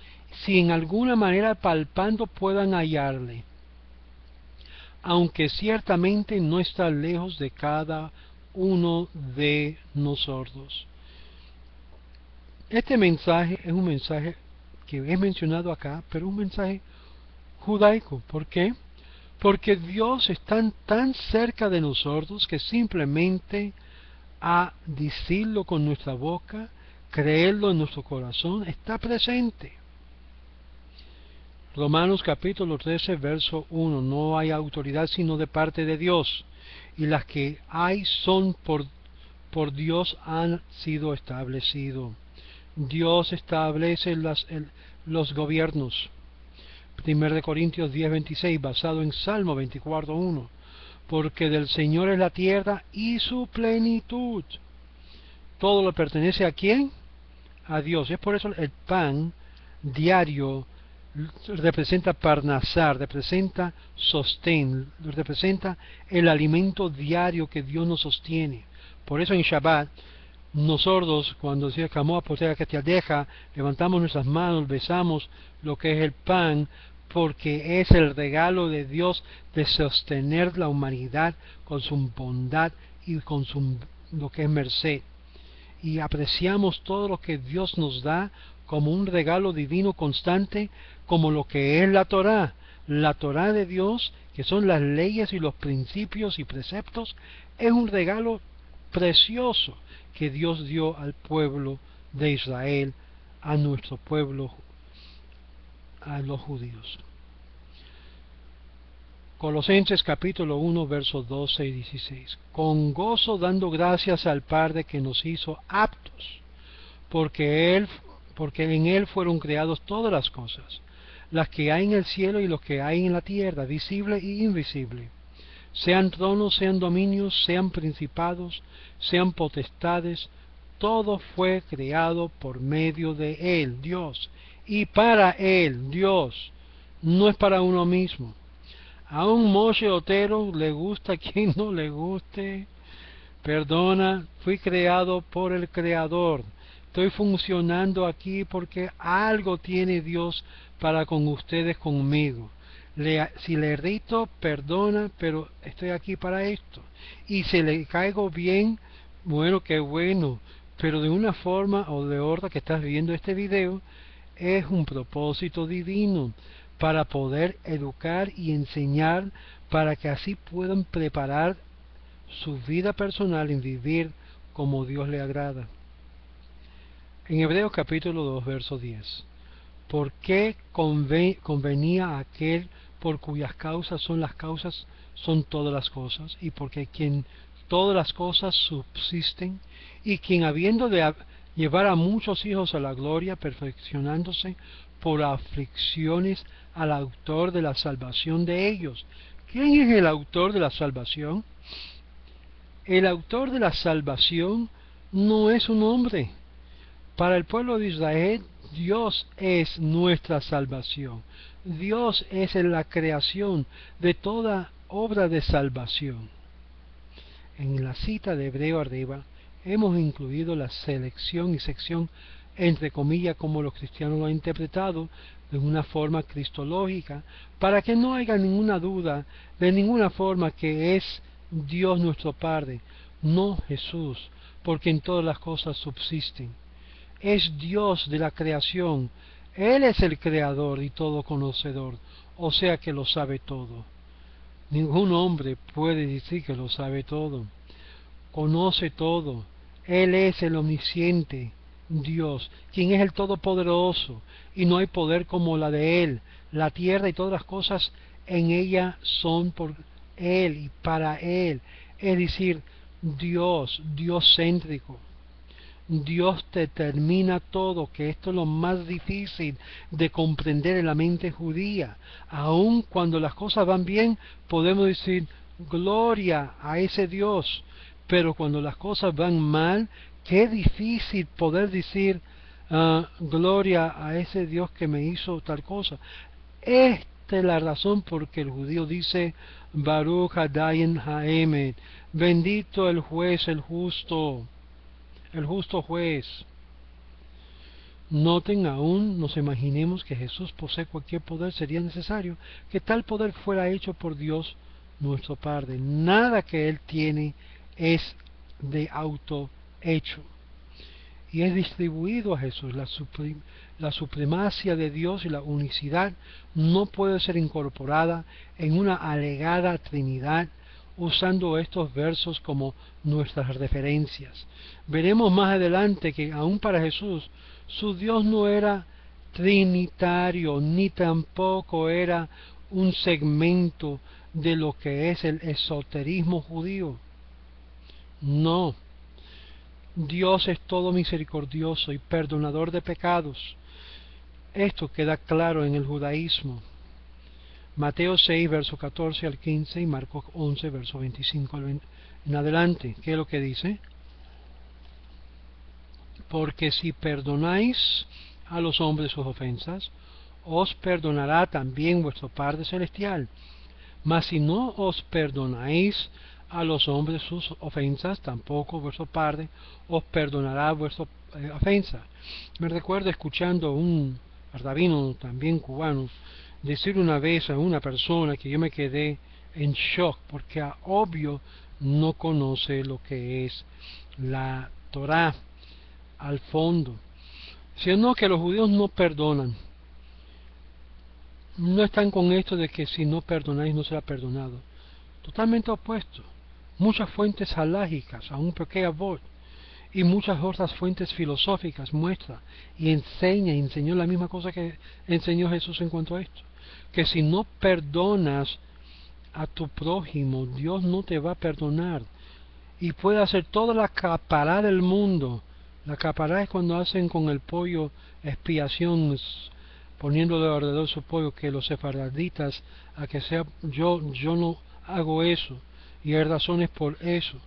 si en alguna manera palpando puedan hallarle, aunque ciertamente no está lejos de cada uno de nosotros. Este mensaje es un mensaje que es mencionado acá, pero un mensaje judaico. ¿Por qué? Porque Dios está tan cerca de nosotros que simplemente a decirlo con nuestra boca, creerlo en nuestro corazón, está presente. Romanos capítulo 13, verso 1. No hay autoridad sino de parte de Dios, y las que hay son por Dios han sido establecidos. Dios establece los gobiernos. 1 Corintios 10, 26, basado en Salmo 24, 1. Porque del Señor es la tierra y su plenitud. Todo le pertenece ¿a quién? A Dios. Es por eso el pan diario representa parnasar, representa sostén, representa el alimento diario que Dios nos sostiene. Por eso en Shabbat, nosotros cuando decimos Kamoa Potea que te deja, levantamos nuestras manos, besamos lo que es el pan, porque es el regalo de Dios de sostener la humanidad con su bondad y con lo que es merced. Y apreciamos todo lo que Dios nos da como un regalo divino constante, como lo que es la Torá de Dios, que son las leyes y los principios y preceptos, es un regalo precioso que Dios dio al pueblo de Israel, a nuestro pueblo, a los judíos. Colosenses capítulo 1, versos 12 y 16. Con gozo dando gracias al Padre que nos hizo aptos, porque en Él fueron creadas todas las cosas, las que hay en el cielo y los que hay en la tierra, visible y invisible, sean tronos, sean dominios, sean principados, sean potestades, todo fue creado por medio de Él, Dios, y para Él, Dios, no es para uno mismo. A un Moshe Otero le gusta a quien no le guste, perdona, fui creado por el Creador. Estoy funcionando aquí porque algo tiene Dios para con ustedes, conmigo. Si le irrito, perdona, pero estoy aquí para esto. Y si le caigo bien, bueno, qué bueno. Pero de una forma o de otra que estás viendo este video, es un propósito divino para poder educar y enseñar, para que así puedan preparar su vida personal en vivir como Dios le agrada. En Hebreos capítulo 2, verso 10. ¿Por qué convenía a aquel por cuyas causas son todas las cosas, y porque quien todas las cosas subsisten, y quien habiendo de llevar a muchos hijos a la gloria, perfeccionándose por aflicciones al autor de la salvación de ellos? ¿Quién es el autor de la salvación? El autor de la salvación no es un hombre. Para el pueblo de Israel, Dios es nuestra salvación. Dios es la creación de toda obra de salvación. En la cita de Hebreo arriba, hemos incluido la selección y sección entre comillas como los cristianos lo han interpretado de una forma cristológica, para que no haya ninguna duda de ninguna forma que es Dios nuestro Padre, no Jesús, porque en todas las cosas subsisten. Es Dios de la creación, Él es el creador y todo conocedor. o sea que lo sabe todo. Ningún hombre puede decir que lo sabe todo. Conoce todo. Él es el omnisciente Dios, quien es el Todopoderoso, y no hay poder como la de Él. La tierra y todas las cosas en ella son por Él y para Él. Es decir, Dios, Dios céntrico. Dios determina todo, que esto es lo más difícil de comprender en la mente judía. Aun cuando las cosas van bien, podemos decir gloria a ese Dios, pero cuando las cosas van mal, qué difícil poder decir gloria a ese Dios que me hizo tal cosa. Esta es la razón por que el judío dice Baruch Hadayin Haemet, bendito el juez, el justo juez. Noten, aún nos imaginemos que Jesús posee cualquier poder, sería necesario que tal poder fuera hecho por Dios nuestro Padre. Nada que Él tiene es de auto hecho. Y es distribuido a Jesús. La supremacia de Dios y la unicidad no puede ser incorporada en una alegada Trinidad usando estos versos como nuestras referencias. Veremos más adelante que aún para Jesús su Dios no era trinitario, ni tampoco era un segmento de lo que es el esoterismo judío. No, Dios es todo misericordioso y perdonador de pecados. Esto queda claro en el judaísmo. Mateo 6, verso 14 al 15 y Marcos 11, verso 25 en adelante. ¿Qué es lo que dice? Porque si perdonáis a los hombres sus ofensas, os perdonará también vuestro Padre Celestial. Mas si no os perdonáis a los hombres sus ofensas, tampoco vuestro Padre os perdonará vuestra ofensa. Me recuerdo escuchando un rabino también cubano decir una vez a una persona que yo me quedé en shock, porque obvio no conoce lo que es la Torá al fondo, sino que los judíos no perdonan. No están con esto de que si no perdonáis no será perdonado. Totalmente opuesto. Muchas fuentes halágicas, aún Pirkei Avot, y muchas otras fuentes filosóficas muestra y enseñó la misma cosa que enseñó Jesús en cuanto a esto, que si no perdonas a tu prójimo, Dios no te va a perdonar, y puede hacer toda la capará del mundo. La capará es cuando hacen con el pollo expiación, poniéndole alrededor su pollo, que los sefaraditas, a que sea, yo no hago eso, y hay razones por eso.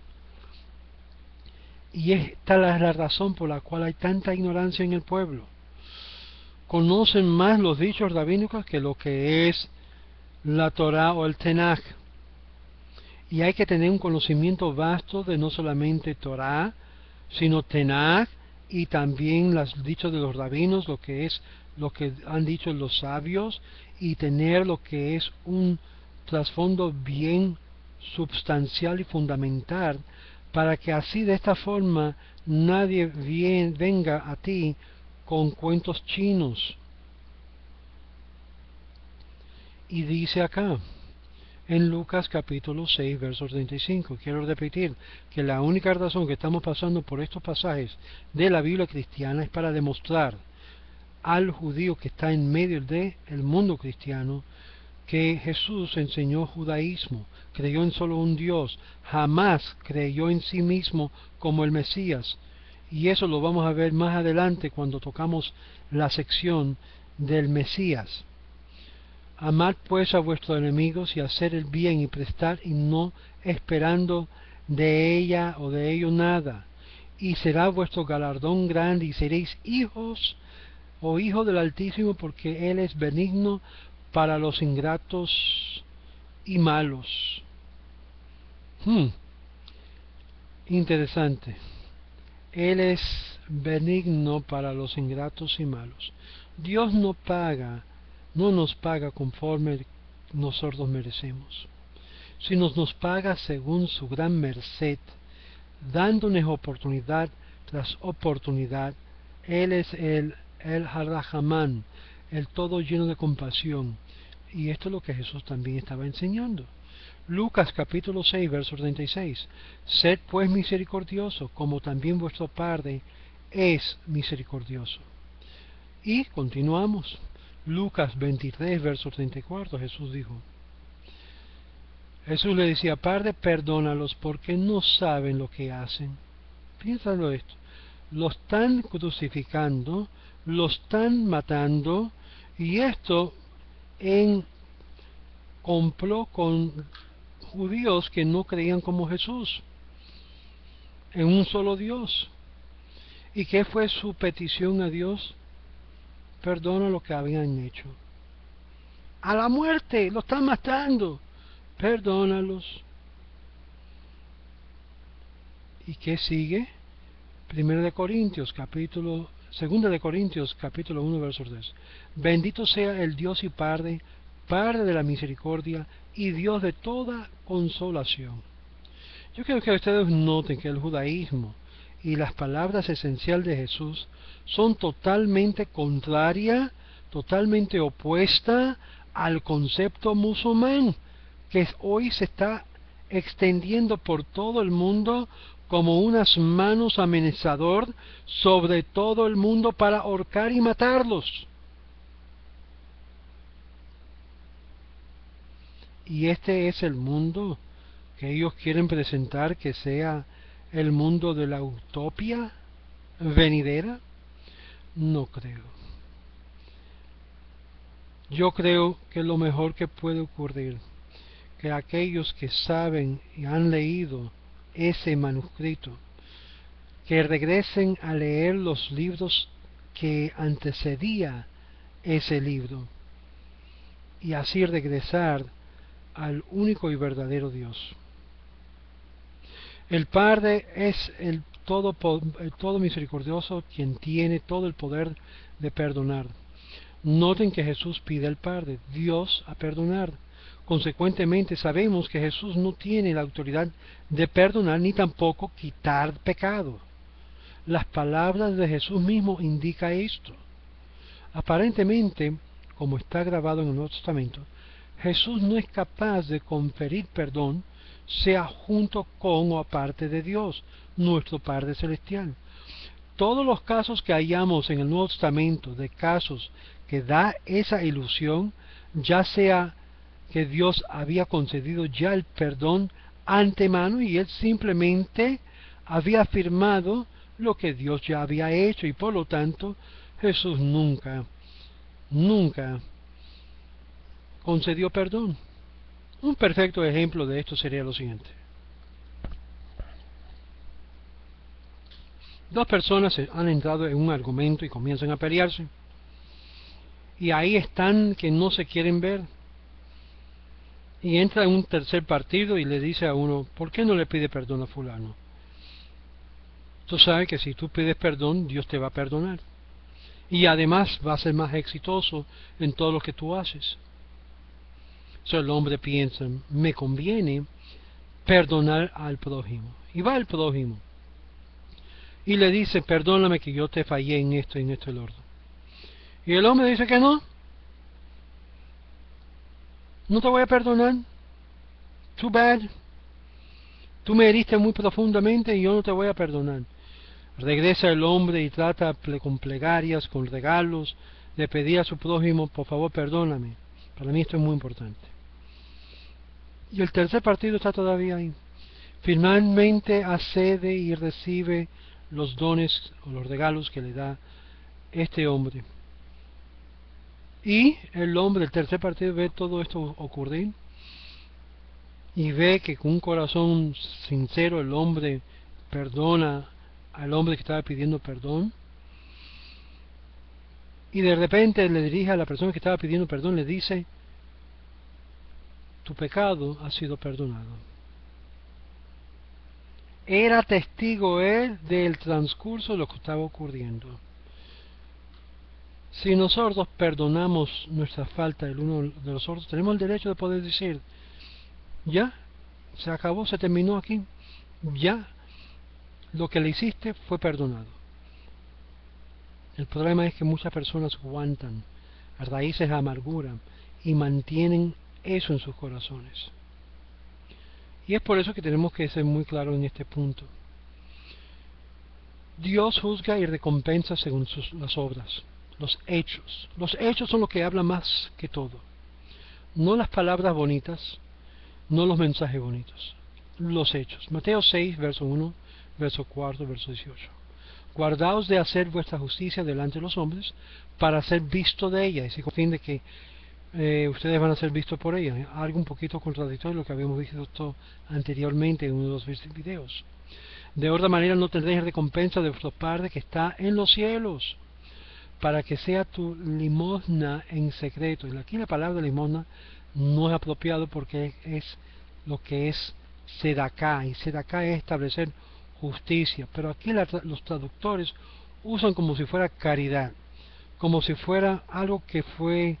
Y esta es la razón por la cual hay tanta ignorancia en el pueblo. Conocen más los dichos rabínicos que lo que es la Torá o el Tenach. Y hay que tener un conocimiento vasto de no solamente Torá, sino Tenach, y también los dichos de los rabinos, lo que es lo que han dicho los sabios, y tener lo que es un trasfondo bien substancial y fundamental, para que así de esta forma nadie venga a ti con cuentos chinos. Y dice acá en Lucas capítulo 6 verso 35, quiero repetir que la única razón que estamos pasando por estos pasajes de la Biblia cristiana es para demostrar al judío que está en medio del mundo cristiano que Jesús enseñó judaísmo, creyó en solo un Dios, jamás creyó en sí mismo como el Mesías, y eso lo vamos a ver más adelante cuando tocamos la sección del Mesías. Amad pues a vuestros enemigos y hacer el bien y prestar y no esperando de ella o de ello nada, y será vuestro galardón grande y seréis hijos o hijos del Altísimo, porque Él es benigno para los ingratos y malos. Interesante. Él es benigno para los ingratos y malos. Dios no nos paga conforme nosotros merecemos, sino nos paga según su gran merced, dándonos oportunidad tras oportunidad. Él es el Harajamán, el todo lleno de compasión, Y esto es lo que Jesús también estaba enseñando. Lucas capítulo 6, verso 36. Sed pues misericordiosos, como también vuestro Padre es misericordioso. Y continuamos. Lucas 23, verso 34, Jesús dijo. Jesús le decía, Padre, perdónalos porque no saben lo que hacen. Piénsalo esto. Los están crucificando, los están matando, y esto en complot con judíos que no creían como Jesús, en un solo Dios. ¿Y qué fue su petición a Dios? Perdona lo que habían hecho. A la muerte, lo están matando. Perdónalos. ¿Y qué sigue? 2 de Corintios capítulo 1 verso 3. Bendito sea el Dios y Padre de la misericordia y Dios de toda consolación. Yo quiero que ustedes noten que el judaísmo y las palabras esenciales de Jesús son totalmente contrarias, totalmente opuestas al concepto musulmán, que hoy se está extendiendo por todo el mundo como unas manos amenazador sobre todo el mundo para ahorcar y matarlos. Y este es el mundo que ellos quieren presentar que sea el mundo de la utopía venidera. No creo. Yo creo que lo mejor que puede ocurrir, que aquellos que saben y han leído ese manuscrito, que regresen a leer los libros que antecedía ese libro, y así regresar al único y verdadero Dios. El Padre es el todo misericordioso, quien tiene todo el poder de perdonar. Noten que Jesús pide al Padre, Dios, a perdonar. Consecuentemente sabemos que Jesús no tiene la autoridad de perdonar ni tampoco quitar pecado. Las palabras de Jesús mismo indican esto. Aparentemente, como está grabado en el Nuevo Testamento, Jesús no es capaz de conferir perdón, sea junto con o aparte de Dios, nuestro Padre Celestial. Todos los casos que hallamos en el Nuevo Testamento de casos que da esa ilusión, ya sea que Dios había concedido ya el perdón antemano y él simplemente había afirmado lo que Dios ya había hecho, y por lo tanto Jesús nunca concedió perdón. Un perfecto ejemplo de esto sería lo siguiente. Dos personas han entrado en un argumento y comienzan a pelearse. Y ahí están que no se quieren ver. Y entra en un tercer partido y le dice a uno, ¿por qué no le pide perdón a fulano? Tú sabes que si tú pides perdón, Dios te va a perdonar. Y además va a ser más exitoso en todo lo que tú haces. El hombre piensa, me conviene perdonar al prójimo. Y va al prójimo y le dice, perdóname que yo te fallé en esto y en el orden. Y el hombre dice que no te voy a perdonar. Too bad. Tú me heriste muy profundamente y yo no te voy a perdonar. Regresa el hombre y trata con plegarias, con regalos, de pedir a su prójimo, por favor perdóname. Para mí esto es muy importante. Y el tercer partido está todavía ahí. Finalmente accede y recibe los dones o los regalos que le da este hombre. Y el hombre del tercer partido ve todo esto ocurrir y ve que con un corazón sincero el hombre perdona al hombre que estaba pidiendo perdón, y de repente le dirige a la persona que estaba pidiendo perdón, le dice, tu pecado ha sido perdonado. Era testigo él del transcurso de lo que estaba ocurriendo. Si nosotros perdonamos nuestra falta el uno de los otros, tenemos el derecho de poder decir, ya, se acabó, se terminó aquí, ya, lo que le hiciste fue perdonado. El problema es que muchas personas aguantan raíces de amargura y mantienen eso en sus corazones. Y es por eso que tenemos que ser muy claros en este punto. Dios juzga y recompensa según las obras, los hechos. Los hechos son los que hablan más que todo. No las palabras bonitas, no los mensajes bonitos. Los hechos. Mateo 6, verso 1, verso 4, verso 18. Guardaos de hacer vuestra justicia delante de los hombres para ser visto de ella. Y con fin de que ustedes van a ser vistos por ella. Algo un poquito contradictorio a lo que habíamos visto anteriormente en uno de los videos. De otra manera no tendréis recompensa de vuestro Padre que está en los cielos, para que sea tu limosna en secreto. Y aquí la palabra limosna no es apropiado porque es lo que es sedaká, y sedaká es establecer justicia, pero aquí los traductores usan como si fuera caridad, como si fuera algo que fue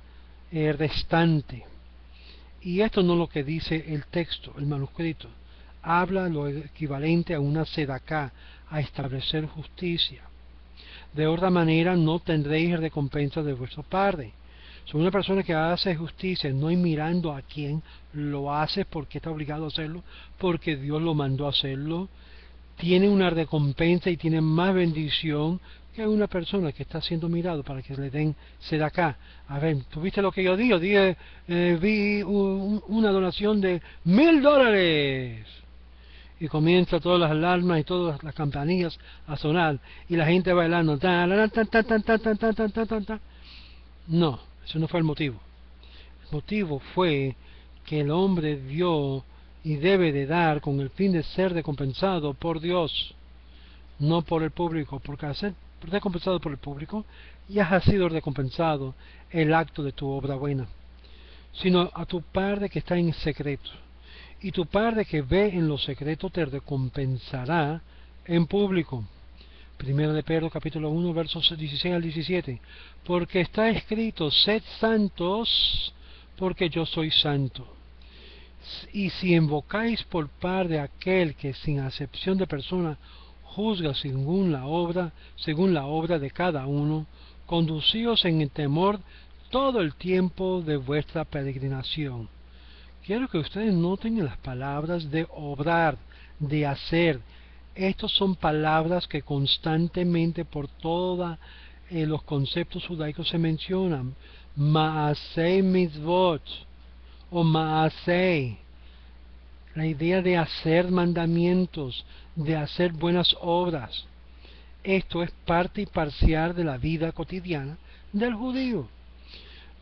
restante. Y esto no es lo que dice el texto, el manuscrito. Habla lo equivalente a una sedaká, a establecer justicia. De otra manera no tendréis recompensa de vuestro Padre. Si una persona que hace justicia, no hay mirando a quién, lo hace porque está obligado a hacerlo, porque Dios lo mandó a hacerlo, tiene una recompensa y tiene más bendición que una persona que está siendo mirado para que le den sedaká. A ver, ¿tuviste lo que yo digo? Vi una donación de $1000. Y comienza todas las alarmas y todas las campanillas a sonar y la gente bailando. No, ese no fue el motivo. El motivo fue que el hombre dio y debe de dar con el fin de ser recompensado por Dios, no por el público, porque al ser recompensado por el público ya ha sido recompensado el acto de tu obra buena, sino a tu Padre que está en secreto. Y tu Padre que ve en lo secreto te recompensará en público. Primero de Pedro capítulo 1 versos 16 al 17. Porque está escrito, sed santos, porque yo soy santo. Y si invocáis por Padre aquel que sin acepción de persona juzga según la obra de cada uno, conducíos en el temor todo el tiempo de vuestra peregrinación. Quiero que ustedes noten las palabras de obrar, de hacer. Estas son palabras que constantemente por todos los conceptos judaicos se mencionan. Maasei mitzvot o maasei. La idea de hacer mandamientos, de hacer buenas obras. Esto es parte y parcial de la vida cotidiana del judío.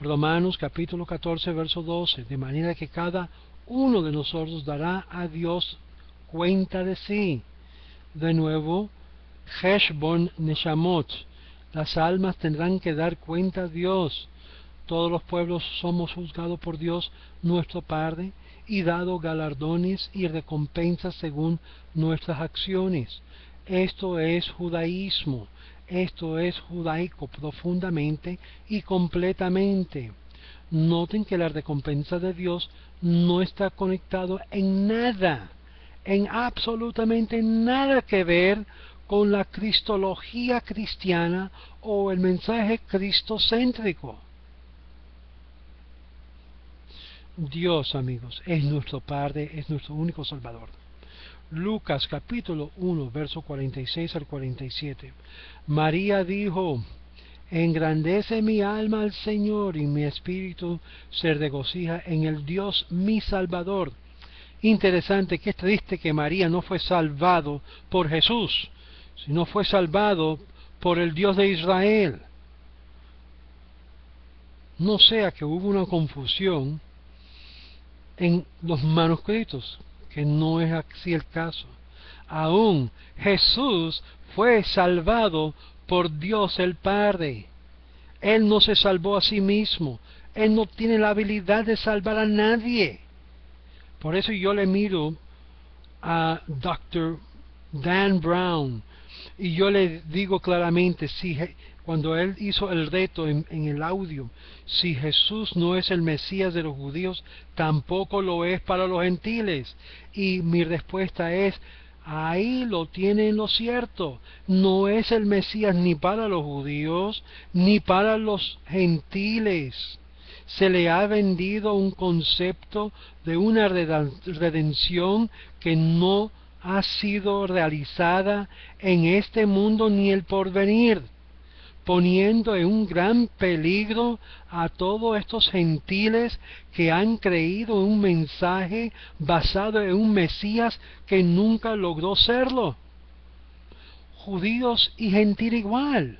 Romanos capítulo 14 verso 12, de manera que cada uno de nosotros dará a Dios cuenta de sí. De nuevo, Heshbon Neshamot, las almas tendrán que dar cuenta a Dios. Todos los pueblos somos juzgados por Dios nuestro Padre y dado galardones y recompensas según nuestras acciones. Esto es judaísmo. Esto es judaico profundamente y completamente. Noten que la recompensa de Dios no está conectado en nada, en absolutamente nada que ver con la cristología cristiana o el mensaje cristocéntrico. Dios, amigos, es nuestro Padre, es nuestro único Salvador. Lucas capítulo 1, verso 46 al 47. María dijo, engrandece mi alma al Señor y mi espíritu se regocija en el Dios mi Salvador. Interesante, que es triste que María no fue salvado por Jesús, sino fue salvado por el Dios de Israel. No sea que hubo una confusión en los manuscritos, que no es así el caso. Aún Jesús fue salvado por Dios el Padre. Él no se salvó a sí mismo. Él no tiene la habilidad de salvar a nadie. Por eso yo le miro a Dr. Dan Brown y yo le digo claramente, cuando él hizo el reto en el audio, si Jesús no es el Mesías de los judíos, tampoco lo es para los gentiles. Y mi respuesta es, ahí lo tienen lo cierto, no es el Mesías ni para los judíos ni para los gentiles. se le ha vendido un concepto de una redención que no ha sido realizada en este mundo ni el porvenir, poniendo en un gran peligro a todos estos gentiles que han creído en un mensaje basado en un Mesías que nunca logró serlo. Judíos y gentil igual,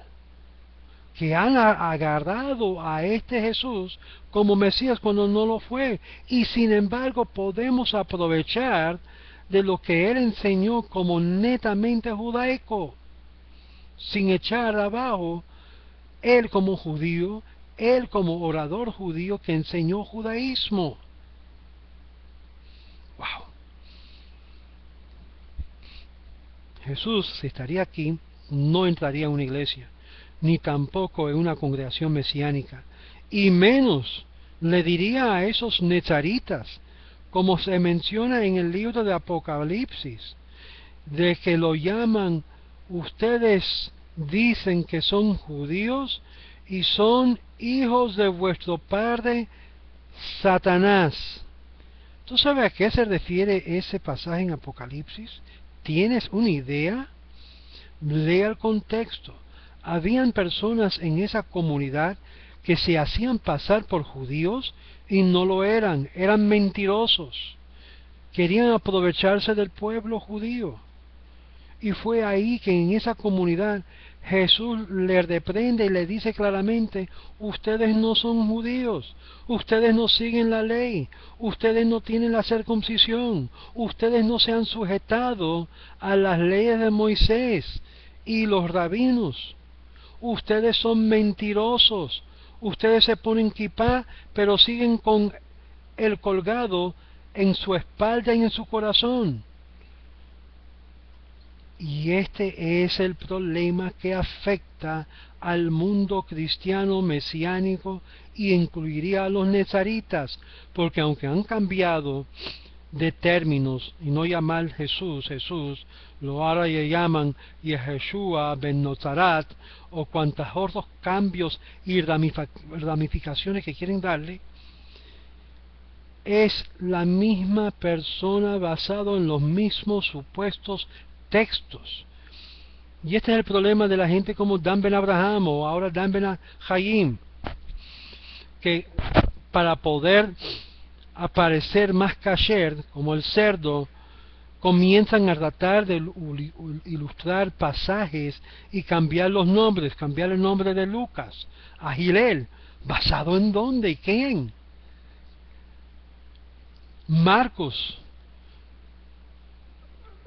que han agarrado a este Jesús como Mesías cuando no lo fue, y sin embargo podemos aprovechar de lo que él enseñó como netamente judaico, sin echar abajo él como judío, él como orador judío que enseñó judaísmo. Wow. Jesús, si estaría aquí, no entraría en una iglesia, ni tampoco en una congregación mesiánica, y menos le diría a esos nezaritas, como se menciona en el libro de Apocalipsis, de que lo llaman, ustedes dicen que son judíos y son hijos de vuestro padre Satanás. ¿Tú sabes a qué se refiere ese pasaje en Apocalipsis? ¿Tienes una idea? Lea el contexto. Habían personas en esa comunidad que se hacían pasar por judíos y no lo eran, eran mentirosos. Querían aprovecharse del pueblo judío. Y fue ahí que en esa comunidad Jesús le reprende y le dice claramente, ustedes no son judíos, ustedes no siguen la ley, ustedes no tienen la circuncisión, ustedes no se han sujetado a las leyes de Moisés y los rabinos, ustedes son mentirosos, ustedes se ponen kipá, pero siguen con el colgado en su espalda y en su corazón. Y este es el problema que afecta al mundo cristiano mesiánico y incluiría a los nezaritas, porque aunque han cambiado de términos y no llamar Jesús, lo ahora le llaman Yeshua ben Nazaret o cuantos otros cambios y ramificaciones que quieren darle, es la misma persona basado en los mismos supuestos textos. Y este es el problema de la gente como Dan Ben Abraham o ahora Dan Ben Hayim, que para poder aparecer más kasher, como el cerdo, comienzan a tratar de ilustrar pasajes y cambiar los nombres, cambiar el nombre de Lucas a Gilel, ¿basado en dónde y quién? Marcos,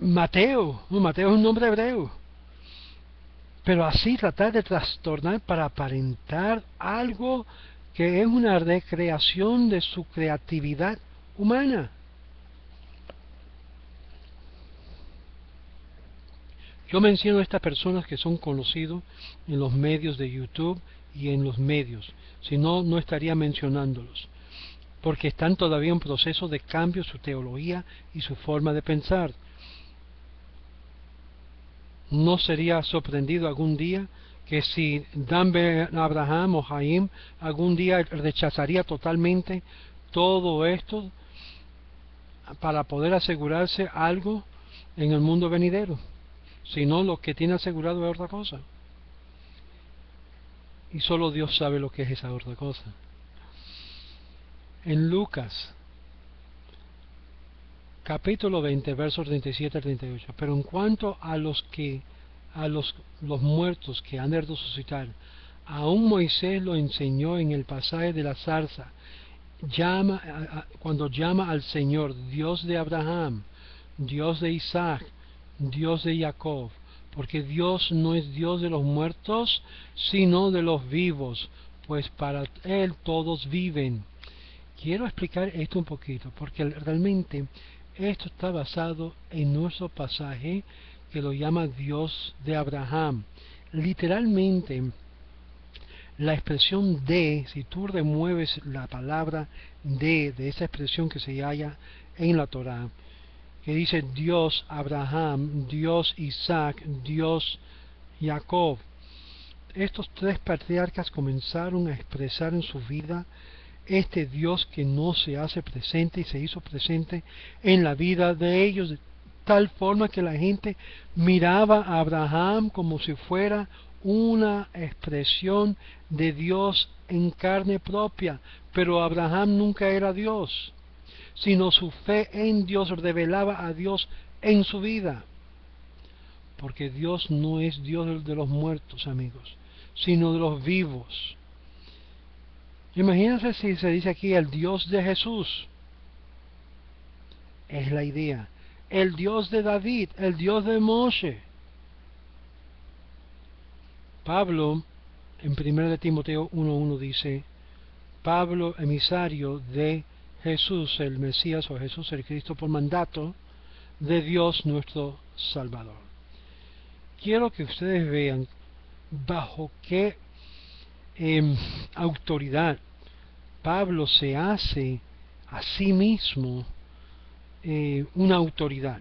Mateo, no, Mateo es un nombre hebreo, pero así tratar de trastornar para aparentar algo que es una recreación de su creatividad humana. Yo menciono a estas personas que son conocidos en los medios de YouTube y en los medios, si no, no estaría mencionándolos, porque están todavía en proceso de cambio su teología y su forma de pensar. No sería sorprendido algún día que si Dan Ben Abraham o Hayim algún día rechazaría totalmente todo esto para poder asegurarse algo en el mundo venidero. Si no, lo que tiene asegurado es otra cosa. Y solo Dios sabe lo que es esa otra cosa. En Lucas capítulo 20, versos 37 al 38. Pero en cuanto a los muertos que han de resucitar, aún Moisés lo enseñó en el pasaje de la zarza, cuando llama al Señor Dios de Abraham, Dios de Isaac, Dios de Jacob, porque Dios no es Dios de los muertos, sino de los vivos, pues para Él todos viven. Quiero explicar esto un poquito, porque realmente esto está basado en nuestro pasaje que lo llama Dios de Abraham. Literalmente, la expresión de, si tú remueves la palabra de esa expresión que se halla en la Torá, que dice Dios Abraham, Dios Isaac, Dios Jacob, estos tres patriarcas comenzaron a expresar en su vida este Dios que no se hace presente y se hizo presente en la vida de ellos, de tal forma que la gente miraba a Abraham como si fuera una expresión de Dios en carne propia, pero Abraham nunca era Dios, sino su fe en Dios revelaba a Dios en su vida, porque Dios no es Dios de los muertos, amigos, sino de los vivos. Imagínense si se dice aquí el Dios de Jesús, es la idea, el Dios de David, el Dios de Moshe. Pablo, en 1 Timoteo 1:1 dice, Pablo, emisario de Jesús el Mesías o Jesús el Cristo por mandato de Dios nuestro Salvador. Quiero que ustedes vean bajo qué autoridad Pablo se hace a sí mismo una autoridad.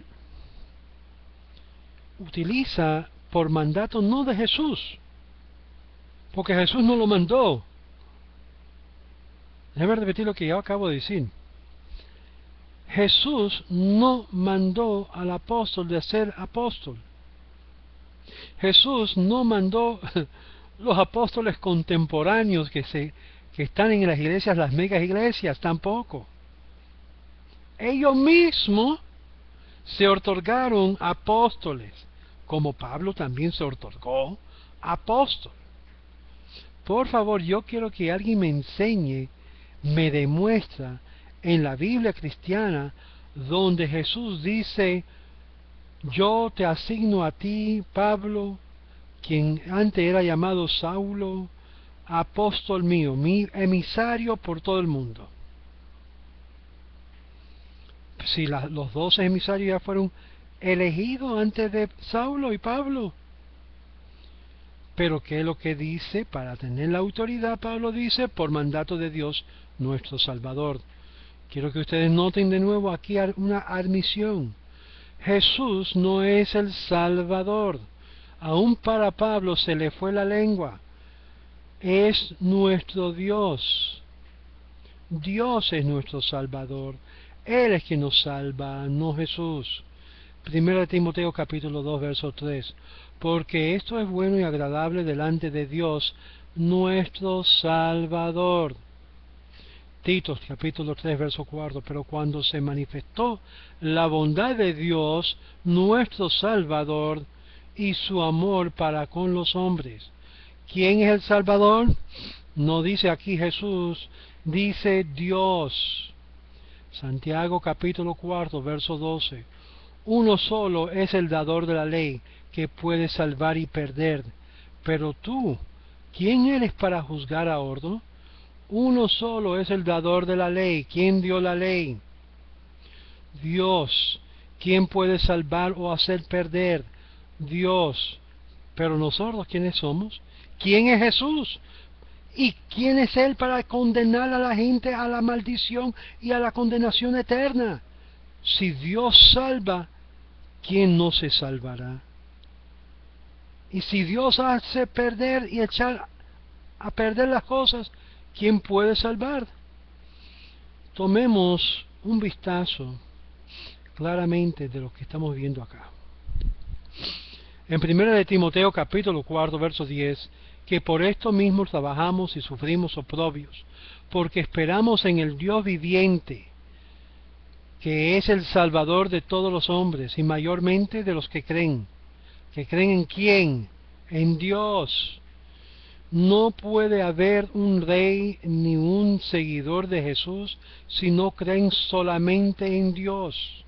Utiliza por mandato no de Jesús, porque Jesús no lo mandó. Déjame repetir lo que yo acabo de decir. Jesús no mandó al apóstol de ser apóstol. Jesús no mandó los apóstoles contemporáneos que están en las iglesias, las megas iglesias, tampoco. Ellos mismos se otorgaron apóstoles, como Pablo también se otorgó apóstol. Por favor, yo quiero que alguien me enseñe, me demuestra en la Biblia cristiana donde Jesús dice, yo te asigno a ti, Pablo, quien antes era llamado Saulo, apóstol mío, mi emisario por todo el mundo. Si los 12 emisarios ya fueron elegidos antes de Saulo y Pablo. Pero ¿qué es lo que dice? Para tener la autoridad, Pablo dice, por mandato de Dios nuestro Salvador. Quiero que ustedes noten de nuevo aquí una admisión. Jesús no es el Salvador. Aún para Pablo se le fue la lengua. Es nuestro Dios. Dios es nuestro Salvador. Él es quien nos salva, no Jesús. 1 Timoteo capítulo 2, verso 3. Porque esto es bueno y agradable delante de Dios, nuestro Salvador. Tito capítulo 3, verso 4. Pero cuando se manifestó la bondad de Dios, nuestro Salvador, y su amor para con los hombres. ¿Quién es el Salvador? No dice aquí Jesús, dice Dios. Santiago capítulo 4, verso 12. Uno solo es el dador de la ley, que puede salvar y perder. Pero tú, ¿quién eres para juzgar a otro? Uno solo es el dador de la ley. ¿Quién dio la ley? Dios. ¿Quién puede salvar o hacer perder? Dios. Pero nosotros, ¿quiénes somos? ¿Quién es Jesús? ¿Y quién es Él para condenar a la gente a la maldición y a la condenación eterna? Si Dios salva, ¿quién no se salvará? Y si Dios hace perder y echar a perder las cosas, ¿quién puede salvar? Tomemos un vistazo claramente de lo que estamos viendo acá. En 1 Timoteo capítulo 4, verso 10, que por esto mismo trabajamos y sufrimos oprobios, porque esperamos en el Dios viviente, que es el Salvador de todos los hombres, y mayormente de los que creen. ¿Que creen en quién? En Dios. No puede haber un rey ni un seguidor de Jesús si no creen solamente en Dios.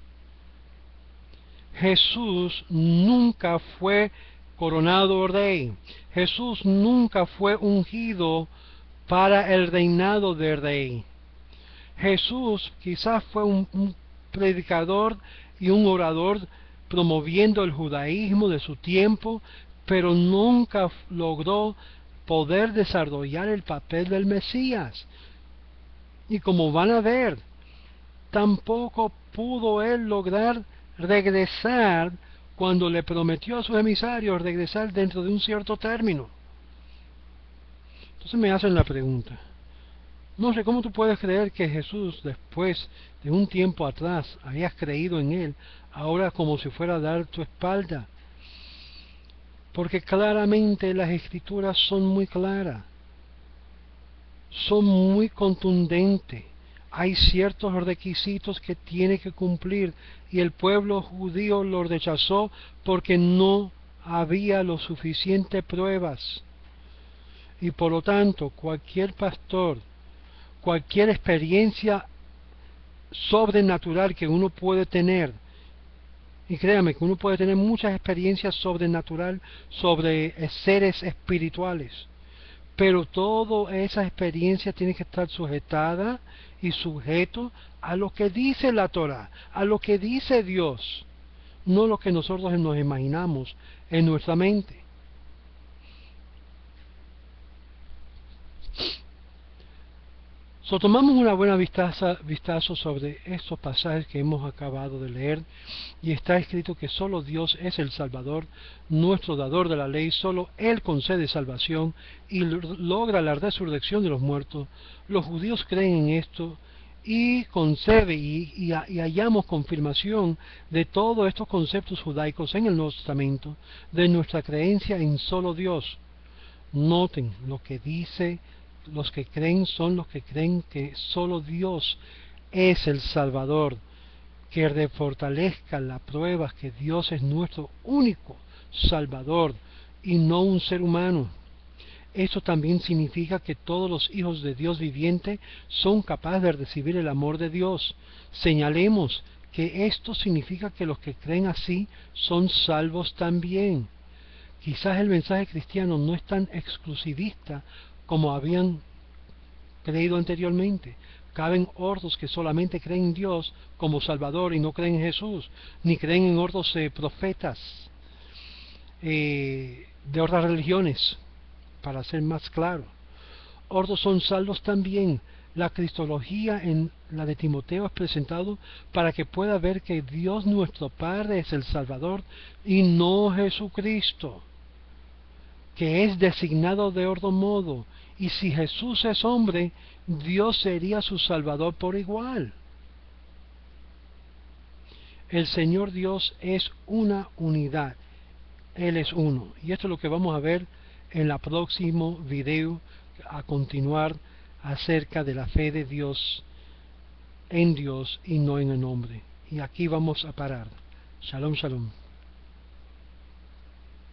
Jesús nunca fue coronado rey. Jesús nunca fue ungido para el reinado de rey. Jesús quizás fue un predicador y un orador promoviendo el judaísmo de su tiempo, pero nunca logró poder desarrollar el papel del Mesías. Y como van a ver, tampoco pudo él lograr regresar cuando le prometió a sus emisarios regresar dentro de un cierto término. Entonces me hacen la pregunta, No sé cómo tú puedes creer que Jesús, después de un tiempo atrás, hayas creído en Él, ahora como si fuera a dar tu espalda. Porque claramente las Escrituras son muy claras, son muy contundentes. Hay ciertos requisitos que tiene que cumplir y el pueblo judío los rechazó porque no había lo suficiente pruebas. Y por lo tanto, cualquier pastor, cualquier experiencia sobrenatural que uno puede tener, y créame que uno puede tener muchas experiencias sobrenatural sobre seres espirituales, pero toda esa experiencia tiene que estar sujetada y sujeto a lo que dice la Torah, a lo que dice Dios, no lo que nosotros nos imaginamos en nuestra mente. So, tomamos una buena vistazo sobre estos pasajes que hemos acabado de leer, y está escrito que solo Dios es el Salvador, nuestro dador de la ley, solo Él concede salvación y logra la resurrección de los muertos. Los judíos creen en esto y concebe y hallamos confirmación de todos estos conceptos judaicos en el Nuevo Testamento, de nuestra creencia en solo Dios. Noten lo que dice: los que creen son los que creen que solo Dios es el Salvador, que refortalezca la prueba que Dios es nuestro único Salvador y no un ser humano. Esto también significa que todos los hijos de Dios viviente son capaces de recibir el amor de Dios. Señalemos que esto significa que los que creen así son salvos también. Quizás el mensaje cristiano no es tan exclusivista como habían creído anteriormente. Caben hordos que solamente creen en Dios como Salvador y no creen en Jesús, ni creen en hordos profetas de otras religiones, para ser más claro. Hordos son salvos también. La cristología en la de Timoteo es presentado para que pueda ver que Dios nuestro Padre es el Salvador y no Jesucristo, que es designado de otro modo, y si Jesús es hombre, Dios sería su Salvador por igual. El Señor Dios es una unidad, Él es uno, y esto es lo que vamos a ver en el próximo video, a continuar acerca de la fe de Dios en Dios y no en el hombre. Y aquí vamos a parar. Shalom, shalom.